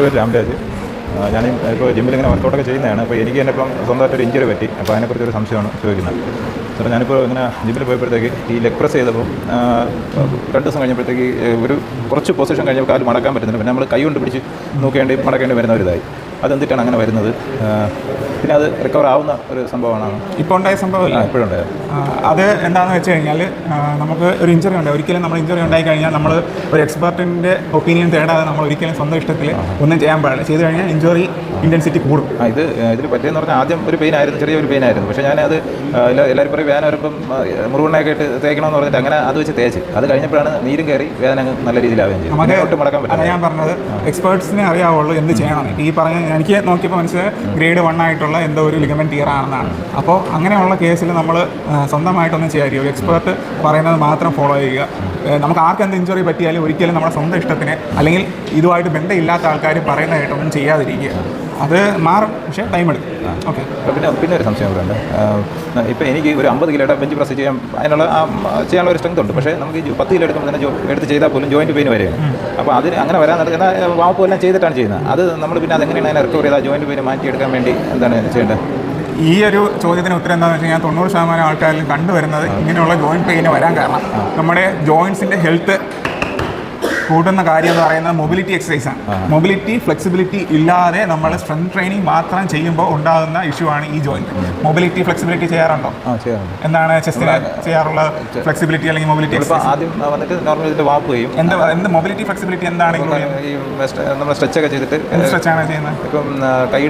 എൻ്റെ പേര് രാംരാജ്. ഞാൻ ഇപ്പോൾ ജിമ്മിൽ ഇങ്ങനെ വർക്കൗട്ടൊക്കെ ചെയ്യുന്നതാണ്. അപ്പോൾ എനിക്ക് തന്നെ ഇപ്പം സ്വന്തമായിട്ടൊരു ഇഞ്ചുറി പറ്റി. അപ്പോൾ അതിനെക്കുറിച്ചൊരു സംശയമാണ് ചോദിക്കുന്നത്. സാറേ, ഞാനിപ്പോൾ ഇങ്ങനെ ജിമ്മിൽ പോയപ്പോഴത്തേക്ക് ഈ ലെഗ് പ്രസ് ചെയ്തപ്പോൾ 2 ദിവസം കഴിഞ്ഞപ്പോഴത്തേക്ക് കുറച്ച് പൊസിഷൻ കഴിഞ്ഞപ്പോൾ കാല് മടക്കാൻ പറ്റുന്നില്ല. പിന്നെ നമ്മൾ കൈ കൊണ്ട് പിടിച്ച് മടക്കേണ്ടി വരുന്ന ഒരു ഇതായി. അതെന്തിട്ടാണ് അങ്ങനെ വരുന്നത്? പിന്നെ അത് റിക്കവർ ആവുന്ന ഒരു സംഭവമാണ് ഇപ്പോൾ ഉണ്ടായ സംഭവമല്ല, എപ്പോഴും ഉണ്ടായത്. അത് എന്താണെന്ന് വെച്ച് കഴിഞ്ഞാൽ നമുക്ക് ഒരു ഇഞ്ചുറി ഉണ്ട്. ഒരിക്കലും നമ്മൾ ഇഞ്ചുറി ഉണ്ടായി കഴിഞ്ഞാൽ നമ്മൾ ഒരു എക്സ്പെർട്ടിൻ്റെ ഒപ്പീനിയൻ തേടാതെ നമ്മൾ ഒരിക്കലും സ്വന്തം ഇഷ്ടത്തിൽ ഒന്നും ചെയ്യാൻ പാടില്ല. ചെയ്ത് കഴിഞ്ഞാൽ ഇഞ്ചുറി ഇൻറ്റൻസിറ്റി കൂടും. ഇതിൽ പറ്റിയെന്ന് പറഞ്ഞാൽ ആദ്യം ഒരു പെയിനായിരുന്നു, ചെറിയൊരു പെയിനായിരുന്നു. പക്ഷേ ഞാനത് എല്ലാവരും പറയും വേദന വരുമ്പം മുറിവുണ്ണയൊക്കെ ഇട്ട് തേക്കണമെന്ന് പറഞ്ഞിട്ട് അങ്ങനെ അത് വെച്ച് തേച്ച് അത് കഴിഞ്ഞപ്പോഴാണ് നീരും കയറി വേദന നല്ല രീതിയിലാവുകയും ചെയ്തു. നമുക്ക് ഒട്ടും മടക്കാൻ പറ്റില്ല. ഞാൻ പറഞ്ഞത് എക്സ്പേർട്സിനെ അറിയാവുള്ളൂ എന്ത് ചെയ്യണം. ഈ പറഞ്ഞ എനിക്ക് നോക്കിയപ്പോൾ മനസ്സിലായി ഗ്രേഡ് 1 ആയിട്ടുള്ള എന്തോ ഒരു ലിഗമെന്റ് ടിയർ ആണെന്നാണ്. അപ്പോൾ അങ്ങനെയുള്ള കേസിൽ നമ്മൾ സ്വന്തമായിട്ടൊന്നും ചെയ്യാതിരിക്കും. ഒരു എക്സ്പേർട്ട് പറയുന്നത് മാത്രം ഫോളോ ചെയ്യുക. നമുക്ക് ആർക്ക് എന്ത് ഇഞ്ചുറി പറ്റിയാലും ഒരിക്കലും നമ്മുടെ സ്വന്തം ഇഷ്ടത്തിന് അല്ലെങ്കിൽ ഇതുമായിട്ട് ബന്ധമില്ലാത്ത ആൾക്കാർ പറയുന്നതായിട്ടൊന്നും ചെയ്യാതിരിക്കുക. അത് മാറും, പക്ഷേ ടൈം എടുക്കും. ഓക്കെ. പിന്നെ ഒരു സംശയം കൂടെ ഉണ്ട്. ഇപ്പോൾ എനിക്ക് ഒരു 50 കിലോയുടെ ബെഞ്ച് പ്രസ് ചെയ്യാനുള്ള ഒരു സ്ട്രെങ്ത് ഉണ്ട്. പക്ഷേ നമുക്ക് 10 കിലോ എടുക്കുമ്പോൾ തന്നെ എടുത്ത് ചെയ്താൽ പോലും ജോയിൻറ്റ് പെയിൻ വരെയാണ്. അപ്പോൾ അതിന് അങ്ങനെ വരാൻ എന്നാൽ വാപ്പ് എല്ലാം ചെയ്തിട്ടാണ് ചെയ്യുന്നത്. അത് നമ്മൾ പിന്നെ അതെങ്ങനെയാണ് അതിനെ റിക്കവർ ചെയ്താൽ ജോയിൻറ്റ് പെയിൻ മാറ്റിയെടുക്കാൻ വേണ്ടി എന്താണ് ചെയ്യേണ്ടത്? ഈ ഒരു ചോദ്യത്തിന് ഉത്തരം എന്താണെന്ന് വെച്ച് കഴിഞ്ഞാൽ 90% ആൾക്കാരിലും കണ്ടുവരുന്നത് ഇങ്ങനെയുള്ള ജോയിൻറ്റ് പെയിന് വരാൻ കാരണം നമ്മുടെ ജോയിൻസിൻ്റെ ഹെൽത്ത് കൂടുന്ന കാര്യം എന്ന് പറയുന്നത് മൊബിലിറ്റി എക്സസൈസാണ്. മൊബിലിറ്റി ഫ്ലെക്സിബിലിറ്റി ഇല്ലാതെ നമ്മൾ സ്ട്രെങ്ത് ട്രെയിനിങ് മാത്രം ചെയ്യുമ്പോൾ ഉണ്ടാകുന്ന ഇഷ്യൂ ആണ് ഈ ജോയിൻറ്റ്. മൊബിലിറ്റി ഫ്ലെക്സിബിലിറ്റി ചെയ്യാറുണ്ടോ? എന്താണ് ചെസ്റ്റിന് ചെയ്യാറുള്ള ഫ്ലെക്സിബിലിറ്റി അല്ലെങ്കിൽ മൊബിലിറ്റി എക്സസൈസ്? ആദ്യം വന്നിട്ട് നോർമൽ വാപ്പ് ചെയ്യും. എന്ത് മൊബിലിറ്റി ഫ്ലെക്സിബിലിറ്റി എന്താണെങ്കിലും നമ്മൾ സ്ട്രെച്ചൊക്കെ ചെയ്തിട്ട് സ്ട്രെച്ചാണ് ചെയ്യുന്നത്. ഇപ്പം കൈ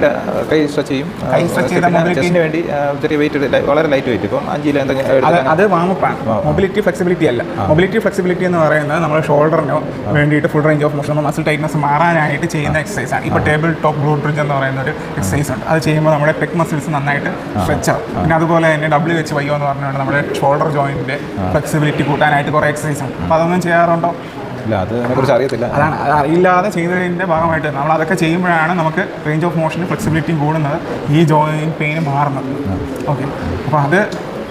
സ്ട്രെച്ച് ചെയ്യും. കൈ സ്ട്രെച്ച് ചെയ്ത മൊബിലിറ്റിന് വേണ്ടി ചെറിയ വെയിറ്റ്, വളരെ ലൈറ്റ് വെയിറ്റ്. ഇപ്പം 5 കിലോ എന്തെങ്കിലും അത് വാമപ്പാണ്. മൊബിലിറ്റി ഫ്ലെക്സിബിലിറ്റി അല്ല. മൊബിലിറ്റി ഫ്ലെക്സിബിലിറ്റി എന്ന് പറയുന്നത് നമ്മൾ ഷോൾഡറിനോ വേണ്ടിയിട്ട് full range of motion muscle tightness മാറാനായിട്ട് ചെയ്യുന്ന എക്സസൈസാണ്. ഇപ്പോൾ ടേബിൾ ടോപ്പ് ഗ്ലൂട്ട് ബ്രിഡ്ജ് എന്ന് പറയുന്ന ഒരു എക്സസൈസ് ഉണ്ട്. അത് ചെയ്യുമ്പോൾ നമ്മുടെ പെക്ക് മസിൽസ് നന്നായിട്ട് സ്ട്രെച്ച് ആവും. പിന്നെ അതുപോലെ തന്നെ WHYO എന്ന് പറഞ്ഞുകൊണ്ട് നമ്മുടെ ഷോൾഡർ ജോയിൻറ്റിൻ്റെ ഫ്ലെക്സിബിലിറ്റി കൂട്ടാനായിട്ട് കുറേ എക്സസൈസ് ഉണ്ട്. അപ്പോൾ അതൊന്നും ചെയ്യാറുണ്ടോ? ഇല്ല, അതിനെക്കുറിച്ച് അറിയത്തില്ല. അതാണ്, അറിയില്ലാതെ ചെയ്തതിൻ്റെ ഭാഗമായിട്ട് നമ്മൾ അതൊക്കെ ചെയ്യുമ്പോഴാണ് നമുക്ക് റേഞ്ച് ഓഫ് മോഷനും ഫ്ലെക്സിബിലിറ്റിയും കൂടുന്നത്, ഈ ജോയിൻറ്റ് പെയിന് മാറുന്നത്. ഓക്കെ. അപ്പോൾ അത്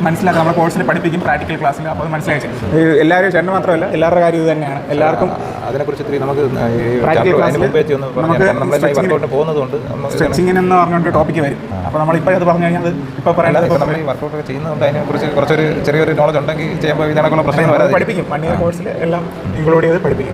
മനസ്സിലാക്കുക. നമ്മുടെ കോഴ്സിൽ പഠിപ്പിക്കും പ്രാക്ടിക്കൽ ക്ലാസ്സിൽ. അപ്പോൾ അത് മനസ്സിലാക്കി എല്ലാവരും ചേട്ടൻ മാത്രമല്ല എല്ലാവരുടെ കാര്യം ഇത് തന്നെയാണ്. എല്ലാവർക്കും അതിനെക്കുറിച്ച് നമുക്ക് പ്രാക്ടിക്കൽ ക്ലാസ്സിൽ സ്ട്രെച്ചിങ്ങിന് എന്ന് പറഞ്ഞുകൊണ്ട് ടോപ്പിക്ക് വരും. അപ്പോൾ നമ്മളിപ്പോൾ അത് പറഞ്ഞു കഴിഞ്ഞാൽ അത് ഇപ്പോൾ പറയുന്നത് നമ്മൾ ഈ വർക്കൗട്ടൊക്കെ ചെയ്യുന്നതുകൊണ്ട് അതിനെക്കുറിച്ച് കുറച്ചൊരു ചെറിയൊരു നോളജ് ഉണ്ടെങ്കിൽ ചെയ്യുമ്പോൾ ഇതിനൊക്കെയുള്ള പ്രശ്നങ്ങൾ പഠിപ്പിക്കും. 1 ഇയർ കോഴ്സിൽ എല്ലാം ഇൻക്ലൂഡ് ചെയ്ത് പഠിപ്പിക്കും.